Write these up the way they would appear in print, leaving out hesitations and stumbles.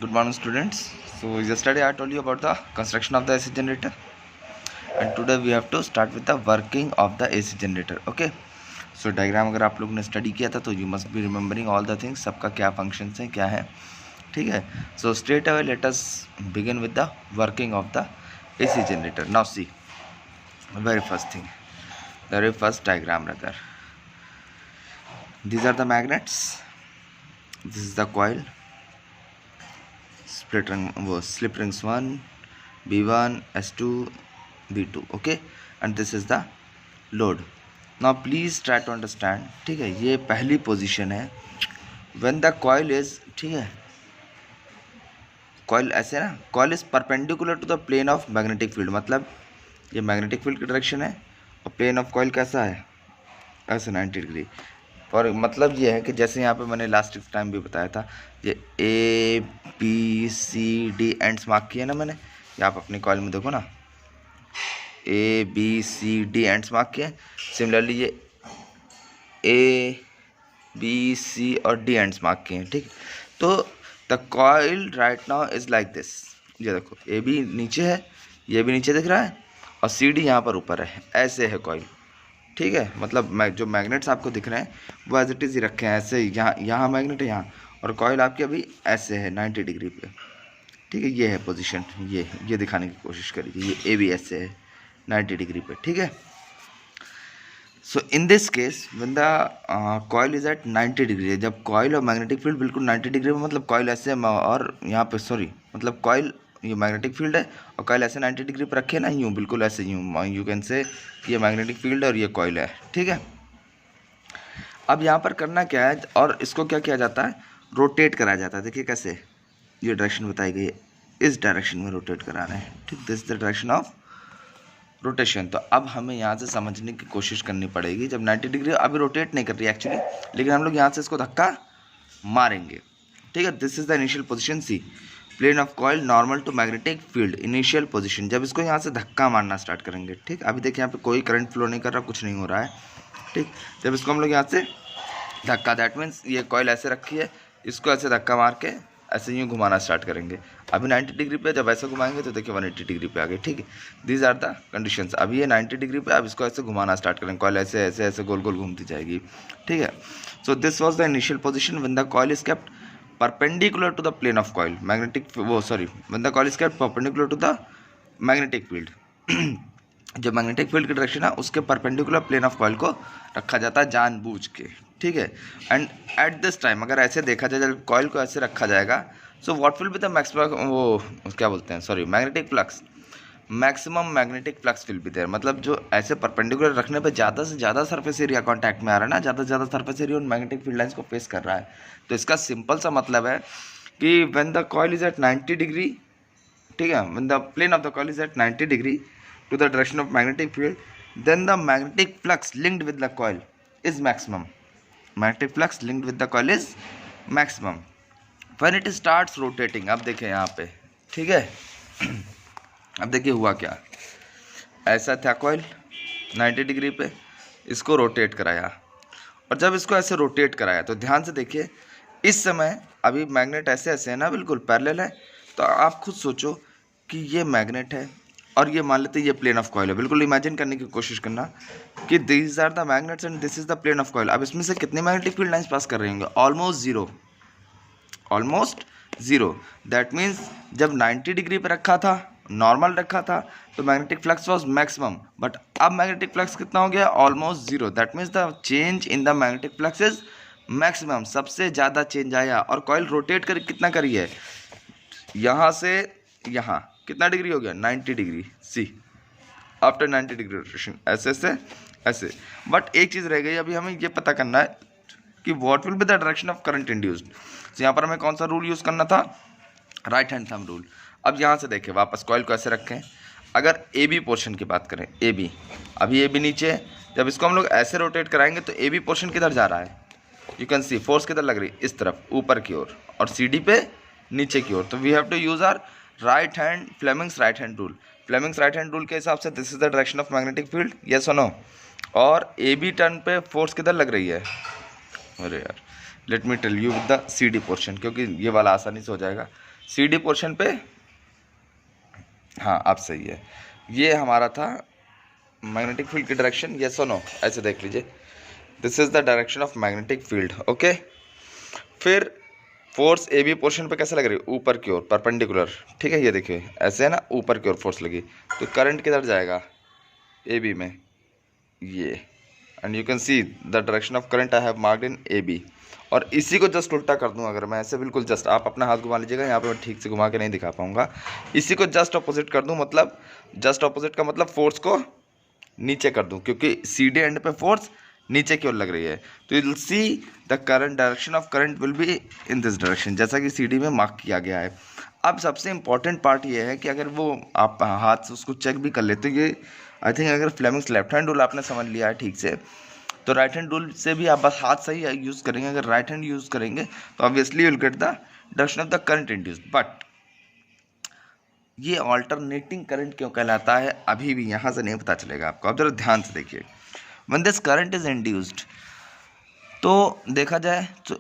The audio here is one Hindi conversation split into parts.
Good morning, students. So yesterday I told you about the construction of the AC generator, and today we have to start with the working of the AC generator. Okay. So diagram अगर आप लोग ने स्टडी किया था तो you must be remembering all the things. सबका क्या functions है, क्या है, ठीक है. So straight away let us begin with the working of the AC generator. Now see, very first thing, the very first diagram rather. These are the magnets. This is the coil. Slip rings 1, B1, S2, B2. Okay, and this is the load. Now please try to understand. ठीक है, ये पहली पोजीशन है when the coil is, ठीक है, coil ऐसे ना, coil is perpendicular to the plane of magnetic field. मतलब ये magnetic field की डायरेक्शन है और plane of coil कैसा है, ऐसे 90 डिग्री. और मतलब ये है कि जैसे यहाँ पे मैंने लास्ट टाइम भी बताया था, ये ABCD एंड्स मार्क किए ना मैंने, ये आप अपनी कॉल में देखो ना, ABCD एंड्स मार्क किए. सिमिलरली ये ABC और D एंड्स मार्क किए हैं. ठीक, तो the coil right now is like this. ये देखो, AB नीचे है, ये भी नीचे दिख रहा है, और CD यहाँ पर ऊपर है. ऐसे है कॉइल. ठीक है, मतलब जो मैग्नेट्स आपको दिख रहे हैं वो एज इट इज़ ही रखे हैं ऐसे. यहाँ मैग्नेट है यहाँ, और कॉइल आपकी अभी ऐसे है 90 डिग्री पे. ठीक है, ये है पोजीशन. ये दिखाने की कोशिश करिए. ये AB ऐसे है 90 डिग्री पे. ठीक है. So in this case when the coil is at 90 degree, जब कॉइल और मैग्नेटिक फील्ड बिल्कुल 90 डिग्री में, मतलब कॉइल ऐसे और यहाँ पे मतलब कॉइल, ये मैग्नेटिक फील्ड है और कॉइल ऐसे 90 डिग्री पर रखे ना, यूँ बिल्कुल ऐसे, यूँ यू कैन से ये मैग्नेटिक फील्ड है और ये कॉइल है. ठीक है. अब यहाँ पर करना क्या है, और इसको क्या किया जाता है, रोटेट कराया जाता है. देखिए कैसे, ये डायरेक्शन बताई गई है, इस डायरेक्शन में रोटेट कराना है. ठीक, this is the direction of rotation. तो अब हमें यहाँ से समझने की कोशिश करनी पड़ेगी. जब 90 डिग्री अभी रोटेट नहीं कर रही एक्चुअली, लेकिन हम लोग यहाँ से इसको धक्का मारेंगे. ठीक है, this is the initial position. See, plane of coil normal to magnetic field, initial position. जब इसको यहाँ से धक्का मारना स्टार्ट करेंगे, ठीक, अभी देखिए यहाँ पे कोई करंट फ्लो नहीं कर रहा, कुछ नहीं हो रहा है. ठीक, जब इसको हम लोग यहाँ से धक्का, दैट मीन्स ये कॉइल ऐसे रखी है, इसको ऐसे धक्का मार के ऐसे यूँ घुमाना स्टार्ट करेंगे. अभी 90 डिग्री पे जब ऐसे घुमाएंगे तो देखिए 180 डिग्री पे आ गए. ठीक है, दीज आर द कंडीशंस. अभी ये 90 डिग्री पे, अब इसको ऐसे घुमाना स्टार्ट करेंगे, कॉइल ऐसे ऐसे ऐसे गोल गोल घूमती जाएगी. ठीक है. So this was the initial position when the coil is kept perpendicular to the plane of coil, when the coil is kept perpendicular to the magnetic field. जो मैग्नेटिक फील्ड की डायरेक्शन है उसके परपेंडिकुलर प्लेन ऑफ कॉइल को रखा जाता है जानबूझ के. ठीक है. एंड एट दिस टाइम अगर ऐसे देखा जाए, जब कॉइल को ऐसे रखा जाएगा, so what will be the maximum, क्या बोलते हैं, magnetic flux, maximum magnetic flux will be there. मतलब जो ऐसे परपेंडिकुलर रखने पे ज़्यादा से ज़्यादा सरफेस एरिया कॉन्टैक्ट में आ रहा है ना, ज़्यादा से ज़्यादा सरफेस एरिया उन मैग्नेटिक फील्ड लाइन्स को फेस कर रहा है. तो इसका सिंपल सा मतलब है कि when the coil is at 90 degree, ठीक है, when the plane of the coil is at 90 degree to the direction of magnetic field, then the magnetic flux linked with the coil is maximum. Magnetic flux linked with the coil is maximum when it starts rotating. अब देखें यहाँ पे, ठीक है, अब देखिए हुआ क्या. ऐसा था कॉइल 90 डिग्री पे, इसको रोटेट कराया, और जब इसको ऐसे रोटेट कराया तो ध्यान से देखिए, इस समय अभी मैग्नेट ऐसे ऐसे है ना, बिल्कुल पैरेलल है. तो आप खुद सोचो कि ये मैग्नेट है और ये मान लेते ये प्लेन ऑफ कॉइल है. बिल्कुल इमेजिन करने की कोशिश करना कि this are the magnets and this is the plane of coil. अब इसमें से कितने मैग्नेटिक फील्ड लाइंस पास कर रहे होंगे, ऑलमोस्ट जीरो. दैट मीन्स जब 90 डिग्री पे रखा था, नॉर्मल रखा था, तो magnetic flux was maximum, but अब मैग्नेटिक फ्लक्स कितना हो गया, almost zero. That means the change in the magnetic flux is maximum. सबसे ज़्यादा चेंज आया. और कॉइल रोटेट कर कितना करी है, यहाँ से यहाँ कितना डिग्री हो गया, 90 डिग्री. सी, आफ्टर 90 डिग्री रोटेशन ऐसे ऐसे. बट एक चीज़ रह गई, अभी हमें ये पता करना है कि what will be the direction of current induced. तो यहाँ पर हमें कौन सा रूल यूज़ करना था, राइट हैंड थंब रूल. अब यहाँ से देखें, वापस कॉइल को ऐसे रखें. अगर ए बी पोर्शन की बात करें, ए बी, अभी ए बी नीचे है, जब इसको हम लोग ऐसे रोटेट कराएंगे तो ए बी पोर्शन किधर जा रहा है, यू कैन सी फोर्स किधर लग रही है, इस तरफ ऊपर की ओर, और सी डी पे नीचे की ओर. तो we have to use our right hand, Fleming's right hand rule. Fleming's right hand rule के हिसाब से this is the direction of magnetic field, yes और नो. और ए बी टर्न पे फोर्स किधर लग रही है, अरे यार, let me tell you with the C D portion, क्योंकि ये वाला आसानी से हो जाएगा। सी डी पोर्शन पे हाँ अब सही है। ये हमारा था मैग्नेटिक फील्ड की डायरेक्शन, यस और नो, ऐसे देख लीजिए, this is the direction of magnetic field, okay. फिर फोर्स ए बी पोर्शन पे कैसे लग रही है, ऊपर की ओर परपेंडिकुलर, ठीक है। ये देखिए ऐसे है ना, ऊपर की ओर फोर्स लगी, तो करंट किधर जाएगा, ए बी में, ये, and you can see the direction of current I have marked in A B. और इसी को जस्ट उल्टा कर दूं अगर मैं ऐसे, बिल्कुल जस्ट, आप अपना हाथ घुमा लीजिएगा, यहाँ पे मैं ठीक से घुमा के नहीं दिखा पाऊंगा। इसी को जस्ट अपोजिट कर दूं, मतलब जस्ट अपोजिट का मतलब फोर्स को नीचे कर दूं, क्योंकि सी डी एंड पे फोर्स नीचे की ओर लग रही है, तो you will see the current, direction of current will be in this direction, जैसा कि सी डी में मार्क किया गया है। अब सबसे इंपॉर्टेंट पार्ट ये है कि अगर वो आप हाथ से उसको चेक भी कर लेते, ये आई थिंक अगर फ्लेमिंग्स लेफ्ट हैंड रूल आपने समझ लिया है ठीक से, तो राइट हैंड रूल से भी आप बस हाथ सही यूज़ करेंगे। अगर राइट हैंड यूज़ करेंगे तो obviously you will get the direction of the current induced. But ये ऑल्टरनेटिंग करंट क्यों कहलाता है अभी भी यहाँ से नहीं पता चलेगा आपको। आप जरा ध्यान से देखिए, when this current is induced, तो देखा जाए तो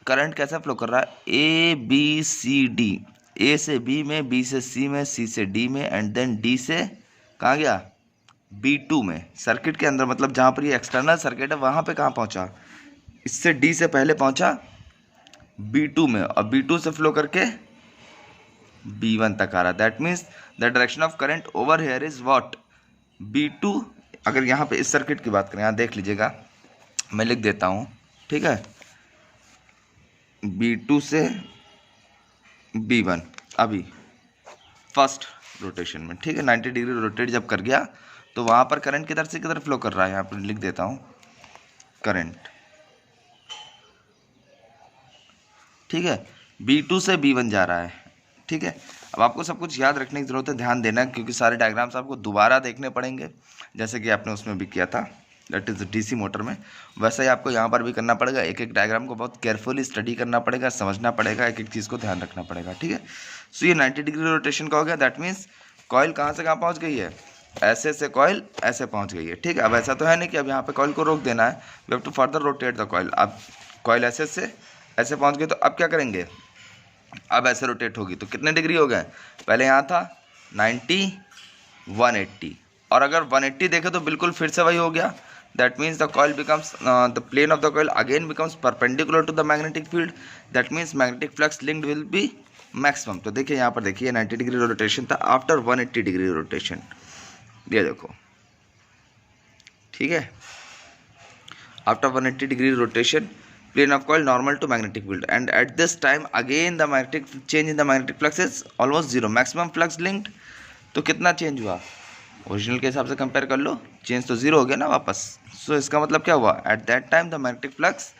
करंट कैसा फ्लो कर रहा है, ए बी सी डी, ए से बी में, बी से सी में, सी से डी में, एंड देन डी से कहाँ गया, B2 में, सर्किट के अंदर, मतलब जहाँ पर ये एक्सटर्नल सर्किट है वहाँ पे कहाँ पहुँचा, इससे D से पहले पहुँचा B2 में, और B2 से फ्लो करके B1 तक आ रहा है। That means the direction of current over here is what, B2। अगर यहाँ पे इस सर्किट की बात करें, यहाँ देख लीजिएगा, मैं लिख देता हूँ, ठीक है, B2 से B1 अभी फर्स्ट रोटेशन में, ठीक है, 90 डिग्री रोटेट जब कर गया, तो वहाँ पर करंट किधर से किधर फ्लो कर रहा है, यहाँ पर लिख देता हूँ करंट, ठीक है, B2 से B1 जा रहा है, ठीक है। अब आपको सब कुछ याद रखने की ज़रूरत है, ध्यान देना, क्योंकि सारे डायग्राम्स आपको दोबारा देखने पड़ेंगे, जैसे कि आपने उसमें भी किया था, दैट इज़ डीसी मोटर में, वैसा ही आपको यहाँ पर भी करना पड़ेगा। एक एक डायग्राम को बहुत केयरफुली स्टडी करना पड़ेगा, समझना पड़ेगा, एक एक चीज़ को ध्यान रखना पड़ेगा, ठीक है। सो ये 90 डिग्री रोटेशन का हो गया, दैट मीन्स कॉइल कहाँ से कहाँ पहुँच गई है, ऐसे से कॉइल ऐसे पहुंच गई है, ठीक है। अब ऐसा तो है नहीं कि अब यहाँ पे कॉइल को रोक देना है, we have to further rotate the coil. अब कॉइल ऐसे से ऐसे पहुंच गई, तो अब क्या करेंगे, अब ऐसे रोटेट होगी, तो कितने डिग्री हो गए, पहले यहाँ था 90, 180, और अगर 180 देखें तो बिल्कुल फिर से वही हो गया। That means the coil becomes, the plane of the coil again becomes perpendicular to the magnetic field, that means magnetic flux linked will be maximum. तो देखिए यहाँ पर देखिए 90 डिग्री रोटेशन था आफ्टर 180 डिग्री रोटेशन, ये देखो, ठीक है, after 180 degree rotation plane of coil normal to magnetic field, and at this time again the magnetic change in the magnetic flux is almost zero, maximum flux linked. तो कितना चेंज हुआ, ओरिजिनल के हिसाब से कंपेयर कर लो, चेंज तो जीरो हो गया ना वापस। सो इसका मतलब क्या हुआ, at that time the magnetic flux,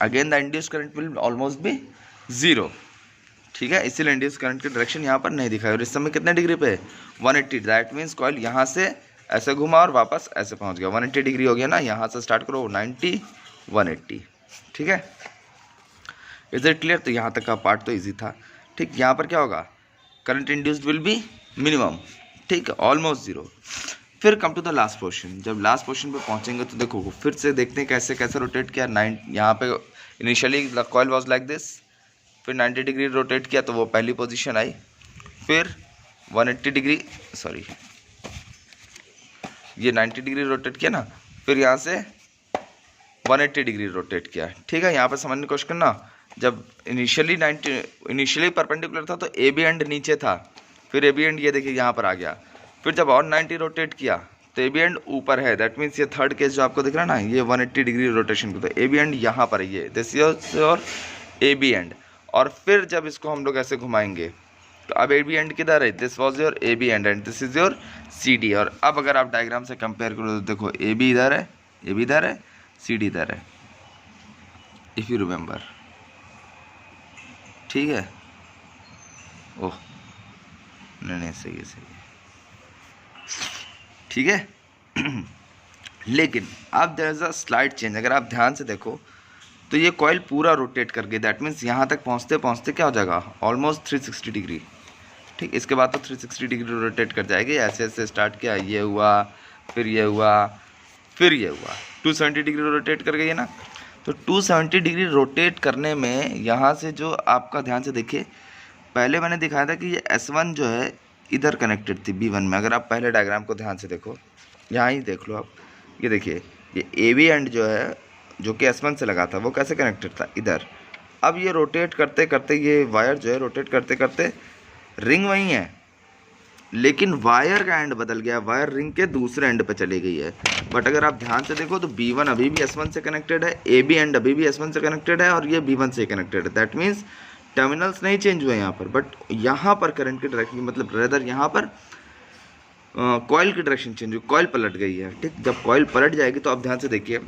again the induce current will almost be zero, ठीक है। इसीलिए इंड्यूस करंट की डायरेक्शन यहाँ पर नहीं दिखाई, और इस समय कितने डिग्री पे, 180, दैट मीन्स कॉइल यहाँ से ऐसे घुमा और वापस ऐसे पहुँच गया, 180 डिग्री हो गया ना, यहाँ से स्टार्ट करो 90, 180, ठीक है। Is it clear. तो यहाँ तक का पार्ट तो इजी था, ठीक। यहाँ पर क्या होगा, current induced will be minimum, ठीक है, ऑलमोस्ट जीरो। फिर come to the last portion, जब लास्ट पोर्शन पे पहुँचेंगे तो देखो फिर से देखते हैं कैसे कैसे रोटेट किया। यहाँ पे initially the coil was like this, फिर 90 डिग्री रोटेट किया तो वो पहली पोजीशन आई, फिर 180 डिग्री, सॉरी ये 90 डिग्री रोटेट किया ना, फिर यहाँ से 180 डिग्री रोटेट किया, ठीक है। यहाँ पर समझने की कोशिश करना, जब इनिशियली परपेंडिकुलर था तो ए बी एंड नीचे था, फिर ए बी एंड ये देखिए यहाँ पर आ गया, फिर जब और 90 रोटेट किया तो ए बी एंड ऊपर है, दैट मीन्स ये थर्ड केस जो आपको दिख रहा है ना, ये 180 डिग्री रोटेशन को, तो ए बी एंड यहाँ पर है, ये this is your A B end. और फिर जब इसको हम लोग ऐसे घुमाएंगे तो अब ए बी एंड किधर है, this was your A B end and this is your C D. और अब अगर आप डायग्राम से कंपेयर करो तो देखो ए बी इधर है, ए बी इधर है, सी डी इधर है, इफ यू रिमेंबर, ठीक है। ओह नहीं सही है, सही है, ठीक है। लेकिन अब there is a slide change, अगर आप ध्यान से देखो तो ये कॉइल पूरा रोटेट कर गई, दैट मीन्स यहाँ तक पहुँचते पहुँचते क्या हो जाएगा, ऑलमोस्ट 360 डिग्री, ठीक। इसके बाद तो 360 डिग्री रोटेट कर जाएगी, ऐसे ऐसे स्टार्ट किया, ये हुआ, फिर ये हुआ, फिर ये हुआ, 270 डिग्री रोटेट कर गई है ना। तो 270 डिग्री रोटेट करने में यहाँ से जो आपका ध्यान से देखिए, पहले मैंने दिखाया था कि ये S1 जो है इधर कनेक्टेड थी B1 में। अगर आप पहले डायग्राम को ध्यान से देखो, यहाँ ही देख लो आप, ये देखिए ये AB एंड जो है जो कि S1 से लगा था वो कैसे कनेक्टेड था, इधर। अब ये रोटेट करते करते ये वायर जो है रोटेट करते करते, रिंग वही है लेकिन वायर का एंड बदल गया, वायर रिंग के दूसरे एंड पे चली गई है। बट अगर आप ध्यान से देखो तो B1 अभी भी S1 से कनेक्टेड है, AB एंड अभी भी S1 से कनेक्टेड है और ये B1 से कनेक्टेड है। दैट मीन्स टर्मिनल्स नहीं चेंज हुए यहाँ पर, बट यहाँ पर करंट की डायरेक्शन, मतलब रेदर यहाँ पर कॉइल की डायरेक्शन चेंज हुई, कॉइल पलट गई है। ठीक, जब कॉइल पलट जाएगी तो आप ध्यान से देखिए,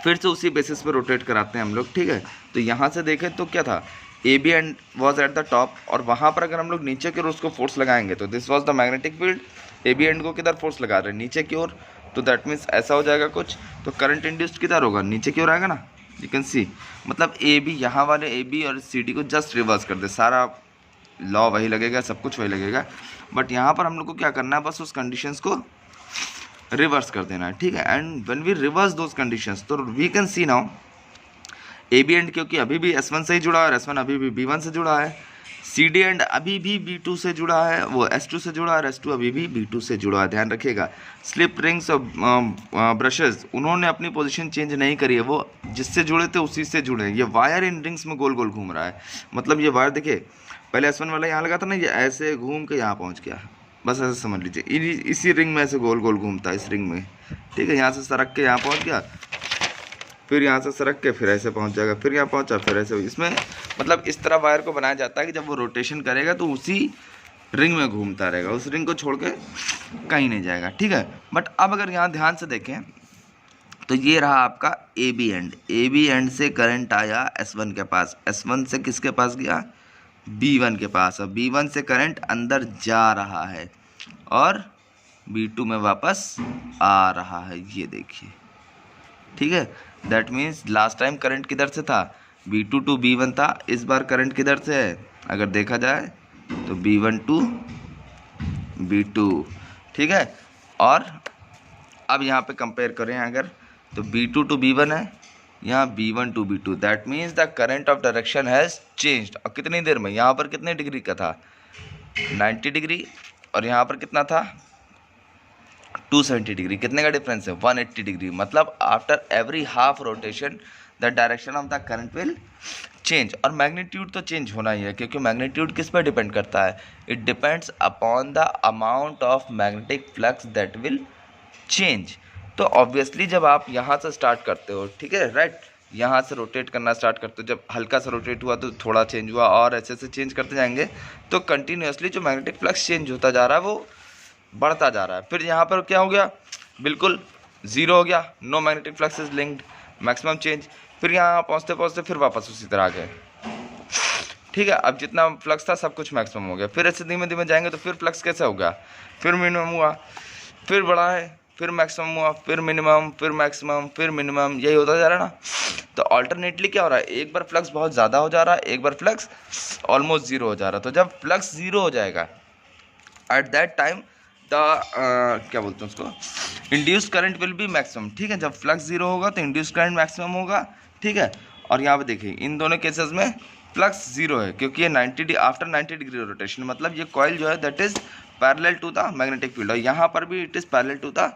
फिर से उसी बेसिस पे रोटेट कराते हैं हम लोग। ठीक है, तो यहाँ से देखें तो क्या था, AB and was at the top, और वहाँ पर अगर हम लोग नीचे की ओर उसको फोर्स लगाएंगे तो this was the magnetic field. AB and को किधर फोर्स लगा रहे हैं, नीचे की ओर, तो दैट मीन्स ऐसा हो जाएगा कुछ। तो करंट इंड्यूस्ड किधर होगा, नीचे की ओर आएगा ना, यू कैन सी। मतलब AB, यहाँ वाले AB और CD को जस्ट रिवर्स कर दे, सारा लॉ वही लगेगा, सब कुछ वही लगेगा। बट यहाँ पर हम लोग को क्या करना है, बस उस कंडीशंस को रिवर्स कर देना है। ठीक है, and when we reverse those conditions तो we can see now AB and क्योंकि अभी भी S1 से ही जुड़ा है और S1 अभी भी B1 से जुड़ा है, CD एंड अभी भी B2 से जुड़ा है, वो S2 से जुड़ा है और S2 अभी भी B2 से जुड़ा है। ध्यान रखिएगा, स्लिप रिंग्स और ब्रशेस उन्होंने अपनी पोजीशन चेंज नहीं करी है, वो जिससे जुड़े थे उसी से जुड़े हैं। ये वायर इन रिंग्स में गोल गोल घूम रहा है, मतलब ये वायर देखिए, पहले S1 वाला यहाँ लगा था ना, ये ऐसे घूम के यहाँ पहुँच गया, बस ऐसे समझ लीजिए। इसी रिंग में ऐसे गोल गोल घूमता है, इस रिंग में। ठीक है, यहाँ से सरक के यहाँ पहुँच गया, फिर यहाँ से सरक के फिर ऐसे पहुँच जाएगा, फिर यहाँ पहुँचा, फिर ऐसे। इसमें मतलब इस तरह वायर को बनाया जाता है कि जब वो रोटेशन करेगा तो उसी रिंग में घूमता रहेगा, उस रिंग को छोड़ के कहीं नहीं जाएगा। ठीक है, बट अब अगर यहाँ ध्यान से देखें तो ये रहा आपका AB एंड, AB एंड से करंट आया S1 के पास, S1 से किसके पास गया, B1 के पास, और B1 से करंट अंदर जा रहा है और B2 में वापस आ रहा है, ये देखिए। ठीक है, that means last time current किधर से था, B2 टू B1 था, इस बार करंट किधर से है, अगर देखा जाए तो B1 टू B2। ठीक है, और अब यहाँ पे कंपेयर करें अगर, तो B2 टू B1 है, यहाँ B1 to B2, that means the current of direction has changed. और कितनी देर में, यहाँ पर कितने डिग्री का था, 90 डिग्री, और यहाँ पर कितना था, 270 डिग्री। कितने का डिफरेंस है, 180 डिग्री। मतलब after every half rotation the direction of the current will change. और मैग्नीट्यूड तो चेंज होना ही है, क्योंकि मैग्नीट्यूड किस पर डिपेंड करता है, it depends upon the amount of magnetic flux that will change. तो ऑब्वियसली जब आप यहाँ से स्टार्ट करते हो, ठीक है, राइट, यहाँ से रोटेट करना स्टार्ट करते हो, जब हल्का सा रोटेट हुआ तो थोड़ा चेंज हुआ, और ऐसे से चेंज करते जाएंगे तो कंटिन्यूसली जो मैग्नेटिक फ्लक्स चेंज होता जा रहा है वो बढ़ता जा रहा है। फिर यहाँ पर क्या हो गया, बिल्कुल ज़ीरो हो गया, no magnetic flux is linked, maximum change. फिर यहाँ पहुँचते पहुँचते फिर वापस उसी तरह आ गए। ठीक है, अब जितना फ्लक्स था सब कुछ मैक्सिमम हो गया। फिर ऐसे धीमे धीमे जाएंगे तो फिर फ्लक्स कैसे होगा, फिर मिनिमम हुआ, फिर बढ़ा है, फिर मैक्सिमम हुआ, फिर मिनिमम, फिर मैक्सिमम, फिर मिनिमम, यही होता जा रहा है ना। तो अल्टरनेटली क्या हो रहा है, एक बार फ्लक्स बहुत ज़्यादा हो जा रहा है, एक बार फ्लक्स ऑलमोस्ट ज़ीरो हो जा रहा है। तो जब फ्लक्स ज़ीरो हो जाएगा एट दैट टाइम क्या बोलते हैं उसको, induced current will be maximum. ठीक है, जब फ्लक्स जीरो होगा तो इंड्यूस्ड करंट मैक्सिमम होगा। ठीक है, और यहाँ पे देखिए इन दोनों केसेस में फ्लक्स जीरो है, क्योंकि ये 90 आफ्टर 90 डिग्री रोटेशन, मतलब ये कॉइल जो है that is parallel to the magnetic field, और यहाँ पर भी it is parallel to the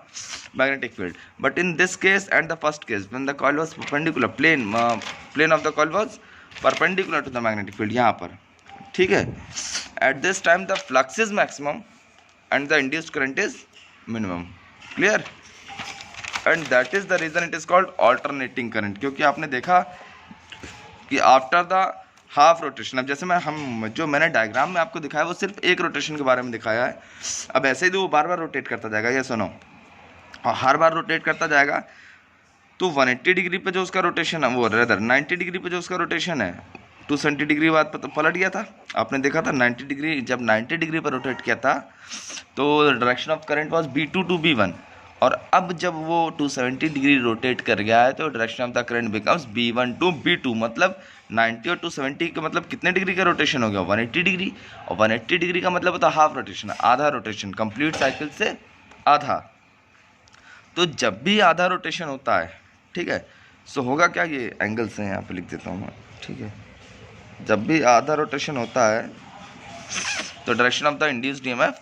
magnetic field. But in this case and the first case when the coil was perpendicular, plane of the coil was perpendicular to the magnetic field यहाँ पर। ठीक है, at this time the flux is maximum and the induced current is minimum. Clear? And that is the reason it is called alternating current, क्योंकि आपने देखा कि आफ्टर द हाफ रोटेशन, अब जैसे जो मैंने डायग्राम में आपको दिखाया वो सिर्फ एक रोटेशन के बारे में दिखाया है। अब ऐसे ही तो वो बार बार रोटेट करता जाएगा, ये सुनो, और हर बार रोटेट करता जाएगा तो 180 डिग्री पे जो उसका रोटेशन है, वो रेदर 90 डिग्री पे जो उसका रोटेशन है, 270 डिग्री बाद तो पलट गया था, आपने देखा था 90 डिग्री, जब 90 डिग्री पर रोटेट किया था तो direction of current was B2 to B1, और अब जब वो 270 डिग्री रोटेट कर गया है तो direction of the current becomes B1 to B2। मतलब 90 और 270 का मतलब कितने डिग्री का रोटेशन हो गया, 180 डिग्री, और 180 डिग्री का मतलब होता है हाफ रोटेशन, आधा रोटेशन, कंप्लीट साइकिल से आधा। तो जब भी आधा रोटेशन होता है, ठीक है, सो होगा क्या, ये एंगल्स हैं, यहाँ पे लिख देता हूँ मैं, ठीक है। जब भी आधा रोटेशन होता है तो direction of the induced EMF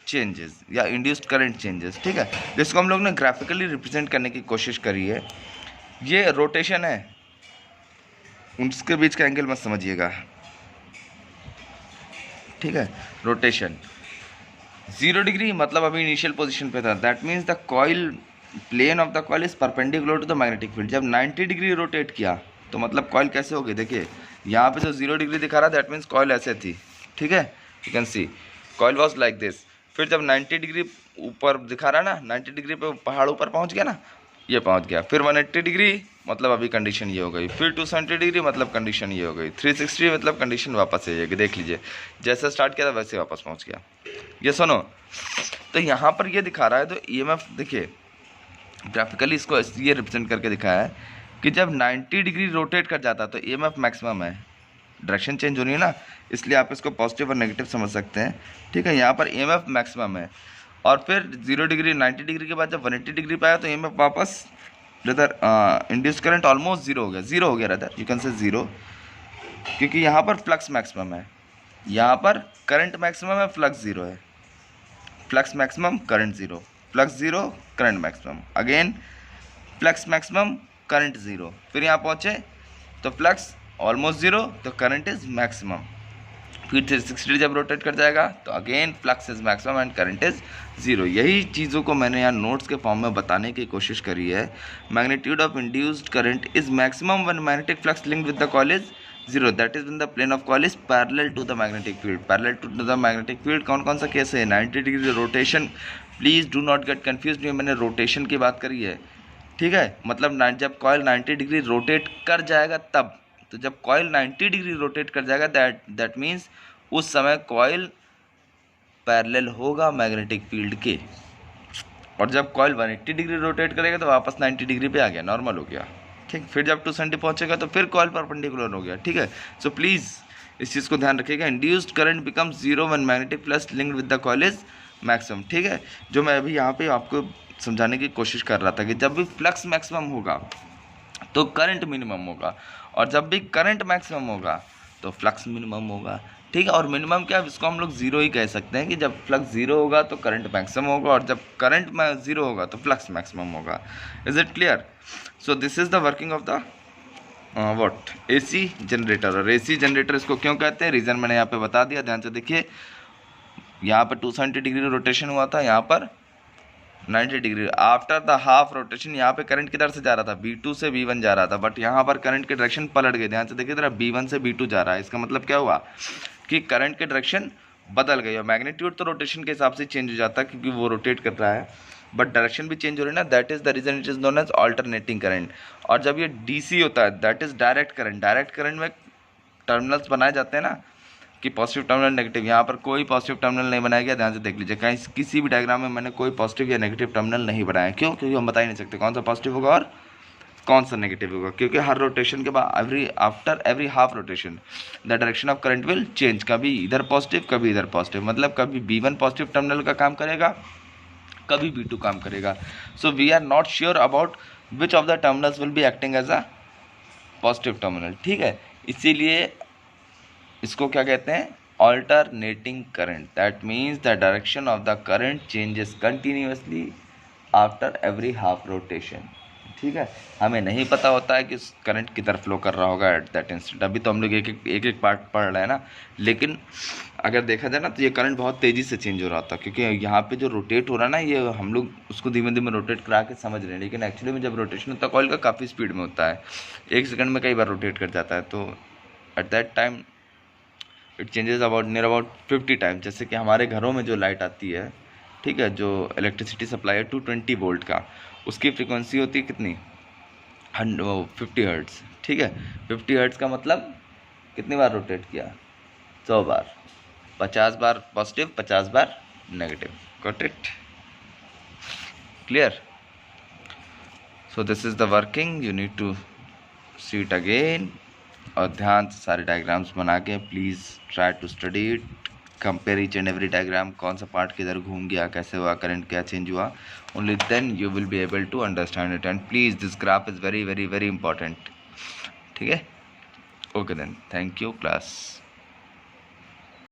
changes या इंड्यूस्ड करंट चेंजेस, ठीक है। जिसको हम लोग ने ग्राफिकली रिप्रेजेंट करने की कोशिश करी है। ये रोटेशन है, उसके बीच का एंगल मत समझिएगा, ठीक है। रोटेशन 0 डिग्री मतलब अभी इनिशियल पोजीशन पे था, that means the coil plane of the coil is perpendicular to the magnetic field. जब 90 डिग्री रोटेट किया तो मतलब कॉइल कैसे हो गई, देखिए यहाँ पे जो 0 डिग्री दिखा रहा है दैट मीन्स कॉइल ऐसे थी, ठीक है। You can C coil was like this. फिर जब 90 डिग्री ऊपर दिखा रहा है ना, 90 डिग्री पे पहाड़ ऊपर पहुँच गया ना, ये पहुँच गया। फिर 180 डिग्री मतलब अभी कंडीशन ये हो गई। फिर 270 डिग्री मतलब कंडीशन ये हो गई। 360 मतलब कंडीशन वापस आ जाएगी। देख लीजिए जैसे स्टार्ट किया था वैसे वापस पहुँच गया। ये सुनो, तो यहाँ पर ये दिखा रहा है, तो ईएमएफ देखिए ग्राफिकली इसको ये रिप्रेजेंट करके दिखाया है कि जब 90 डिग्री रोटेट कर जाता है तो ईएमएफ मैक्सिमम है, डायरेक्शन चेंज हो रही है ना, इसलिए आप इसको पॉजिटिव और नेगेटिव समझ सकते हैं, ठीक है। यहाँ पर ईएमएफ मैक्सिमम है। और फिर 0 डिग्री 90 डिग्री के बाद जब 180 डिग्री पे आया तो ईएमएफ वापस rather induce current almost zero हो गया rather, you can say zero, क्योंकि यहाँ पर फ्लक्स मैक्सिमम है, यहाँ पर करंट मैक्सिमम है, फ्लक्स जीरो है। Flux maximum current zero, flux zero current maximum, again flux maximum current zero. फिर यहाँ पहुँचे तो फ्लक्स ऑलमोस्ट जीरो तो करंट इज मैक्सिमम। फिर 360 जब रोटेट कर जाएगा तो again flux is maximum and current is zero. यही चीज़ों को मैंने यहाँ नोट्स के फॉर्म में बताने की कोशिश करी है। Magnitude of induced current is maximum when magnetic flux linked with the coil is zero, that is when the plane of coil is parallel to the magnetic field. Parallel to the magnetic field कौन कौन सा केस है, 90 degree rotation, please do not get confuse, मैंने रोटेशन की बात करी है, ठीक है। मतलब जब कॉइल 90 डिग्री रोटेट कर जाएगा तब, तो जब कॉइल 90 डिग्री रोटेट कर जाएगा दैट मीन्स उस समय कॉइल पैरेलल होगा मैग्नेटिक फील्ड के। और जब कॉइल 180 डिग्री रोटेट करेगा तो वापस 90 डिग्री पे आ गया, नॉर्मल हो गया, ठीक। फिर जब 270 पहुंचेगा तो फिर कॉइल परपेंडिकुलर हो गया, ठीक है। सो प्लीज़ इस चीज़ को ध्यान रखिएगा, induced current becomes zero when magnetic flux linked with the coil is maximum, ठीक है। जो मैं अभी यहाँ पे आपको समझाने की कोशिश कर रहा था कि जब भी फ्लक्स मैक्सिमम होगा तो करंट मिनिमम होगा, और जब भी करंट मैक्सिमम होगा तो फ्लक्स मिनिमम होगा, ठीक है। और मिनिमम क्या है, इसको हम लोग जीरो ही कह सकते हैं कि जब फ्लक्स जीरो होगा तो करंट मैक्सिमम होगा, और जब करंट जीरो होगा तो फ्लक्स मैक्सिमम होगा। Is it clear? So this is the working of the what AC generator. और एसी जनरेटर इसको क्यों कहते हैं, रीज़न मैंने यहाँ पे बता दिया, ध्यान से देखिए। यहाँ पर 270 डिग्री रोटेशन हुआ था, यहाँ पर 90 degree. After the half rotation यहाँ पे करंट किधर से जा रहा था, B2 से B1 जा रहा था, बट यहाँ पर करंट के डायरेक्शन पलट गए। ध्यान से देखिए जरा, B1 से B2 जा रहा है, इसका मतलब क्या हुआ कि करंट के डायरेक्शन बदल गई। और मैग्नीट्यूड तो रोटेशन के हिसाब से चेंज हो जाता है क्योंकि वो रोटेट कर रहा है, बट डायरेक्शन भी चेंज हो रही है ना, that is the reason it is known as alternating current. और जब ये DC होता है that is direct current. Direct current में टर्मिनल्स बनाए जाते हैं ना कि पॉजिटिव टर्मिनल नेगेटिव, यहाँ पर कोई पॉजिटिव टर्मिनल नहीं बनाया गया, ध्यान से देख लीजिए। कहीं किसी भी डायग्राम में मैंने कोई पॉजिटिव या नेगेटिव टर्मिनल नहीं बनाया, क्यों? क्योंकि हम बता ही नहीं सकते कौन सा पॉजिटिव होगा और कौन सा नेगेटिव होगा, क्योंकि हर रोटेशन के बाद after every half rotation the direction of current will change, कभी इधर पॉजिटिव कभी इधर पॉजिटिव, मतलब कभी B1 पॉजिटिव टर्मिनल का काम करेगा, कभी B2 काम करेगा। So we are not sure about which of the terminals will be acting as a positive terminal, ठीक है। इसीलिए इसको क्या कहते हैं, alternating current. That means the direction of the current changes continuously after every half rotation, ठीक है। हमें नहीं पता होता है कि करंट किधर फ्लो कर रहा होगा एट दैट इंस्टेंट। अभी तो हम लोग एक एक पार्ट पढ़ रहे हैं ना, लेकिन अगर देखा जाए ना तो ये करंट बहुत तेज़ी से चेंज हो रहा था, क्योंकि यहाँ पे जो रोटेट हो रहा है ना, ये हम लोग उसको धीमे धीमे रोटेट करा के समझ रहे हैं, लेकिन एक्चुअली में जब रोटेशन होता है कॉइल का काफ़ी स्पीड में होता है, 1 सेकंड में कई बार रोटेट कर जाता है। तो eight that time it changes about near about 50 time. जैसे कि हमारे घरों में जो लाइट आती है, ठीक है, जो इलेक्ट्रिसिटी सप्लाई है 220 वोल्ट का, उसकी फ्रिक्वेंसी होती है कितनी, 50 हर्ट्ज़, ठीक है। 50 हर्ट्ज़ का मतलब कितनी बार रोटेट किया, 100 बार, 50 बार पॉजिटिव 50 बार negative, got it? Clear? So this is the working, you need to see it again, और ध्यान से सारे डायग्राम्स बना के please try to study it compare each and every diagram, कौन सा पार्ट किधर घूम गया, कैसे हुआ, करंट क्या चेंज हुआ, only then you will be able to understand it. And please this graph is very very very important, ठीक है। Okay then, thank you class.